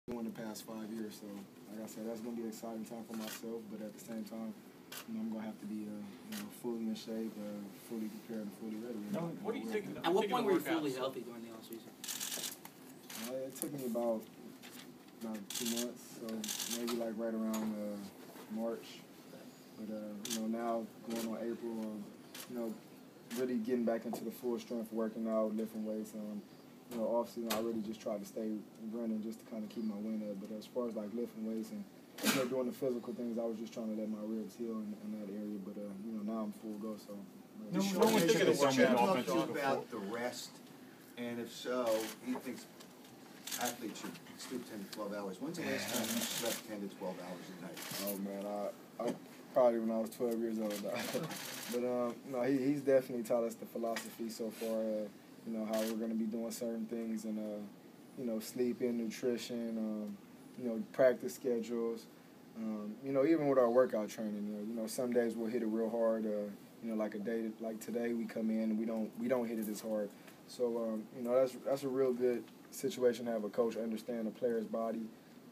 in the past 5 years. So, like I said, that's going to be an exciting time for myself. But at the same time, I'm going to have to be fully in shape, fully prepared, and fully ready. What do you think? At what point were you fully healthy during the offseason? It took me about 2 months, so maybe like right around March. But now going on April, really getting back into the full strength, working out, lifting weights. Off season I really just tried to stay running just to kind of keep my wind up. But as far as like lifting weights and doing the physical things, I was just trying to let my ribs heal in that area. But now I'm full go. So. No one's thinking about the rest, and if so, he thinks athletes should sleep 10 to 12 hours. When's the last time you slept 10 to 12 hours a night? Oh man, I probably when I was 12 years old. But no, he's definitely taught us the philosophy so far. How we're going to be doing certain things, and sleeping, nutrition, practice schedules. Even with our workout training, some days we'll hit it real hard. Like a day like today, we come in and we don't hit it as hard. So that's a real good situation to have a coach understand a player's body.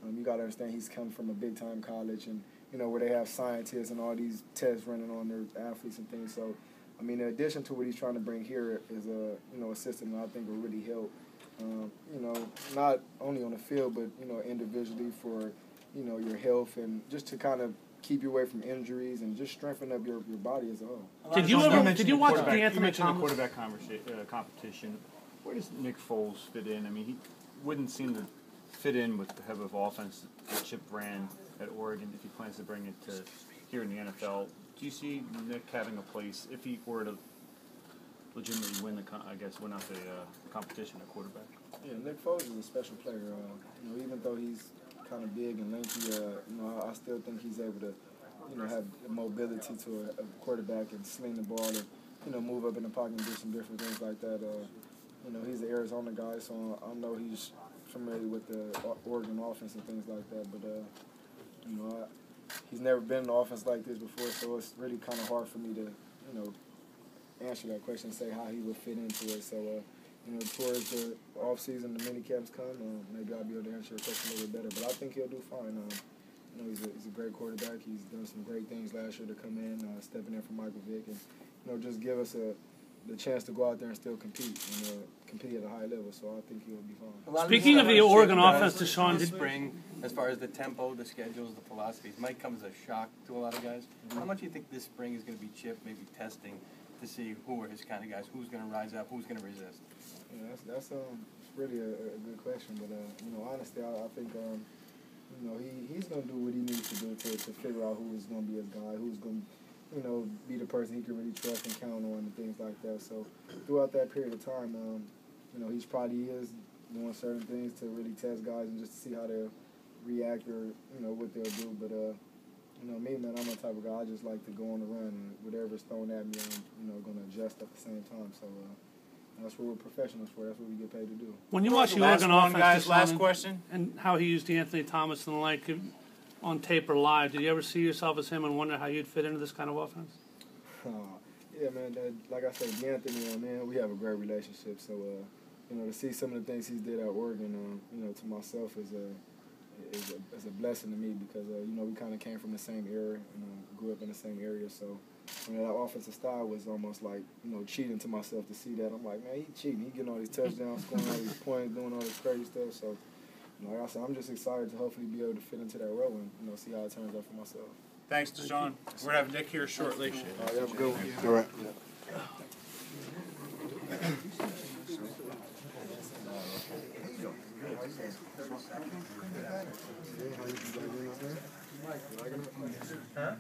You got to understand he's come from a big time college, and where they have scientists and all these tests running on their athletes and things. So, in addition to what he's trying to bring here is a system that I think will really help. Not only on the field, but individually for your health, and just to kind of keep you away from injuries and just strengthen up your body as a whole. Did you watch the You mentioned the quarterback competition. Where does Nick Foles fit in? He wouldn't seem to fit in with the type of offense that Chip ran at Oregon if he plans to bring it to here in the NFL. Do you see Nick having a place if he were to legitimately win win out the competition at quarterback? Yeah, Nick Foles is a special player. Even though he's kind of big and lengthy, I still think he's able to, have the mobility to a quarterback and sling the ball and, move up in the pocket and do some different things like that. He's an Arizona guy, so I know he's familiar with the Oregon offense and things like that. But, he's never been in an offense like this before, so it's really kind of hard for me to, answer that question and say how he would fit into it. So, towards the off-season, the mini camps come, maybe I'll be able to answer your question a little bit better. But I think he'll do fine. He's a great quarterback. He's done some great things last year to come in, stepping in for Michael Vick, and just give us the chance to go out there and still compete and compete at a high level. So I think he'll be fine. Speaking of the Oregon offense, Deshaun, this spring, as far as the tempo, the schedules, the philosophies, might come as a shock to a lot of guys. How much do you think this spring is going to be Chip maybe testing to see who are his kind of guys, who's going to rise up, who's going to resist? Yeah, that's really a good question. But honestly, I think he's going to do what he needs to do to figure out who is going to be his guy, who's going to be the person he can really trust and count on and things like that. So throughout that period of time, he's probably doing certain things to really test guys and just to see how they'll react or what they'll do. But me, man, I'm the type of guy, I just like to go on the run, and whatever's thrown at me, I'm going to adjust at the same time. So that's what we're professionals for. That's what we get paid to do. When you watch the Oregon offense, guys, last question, and how he used Anthony Thomas and the like on tape or live, did you ever see yourself as him and wonder how you'd fit into this kind of offense? Yeah, man. Like I said, Anthony, man, we have a great relationship. So, to see some of the things he did at Oregon, to myself is a blessing to me because, we kind of came from the same era and grew up in the same area. So, that offensive style was almost like, cheating to myself to see that. I'm like, man, he cheating. He getting all these touchdowns, scoring all these points, doing all this crazy stuff. So, like I said, I'm just excited to hopefully be able to fit into that role and, see how it turns out for myself. Thanks, Deshaun. We're going to have Nick here shortly. All right, have a good one. All right. Huh?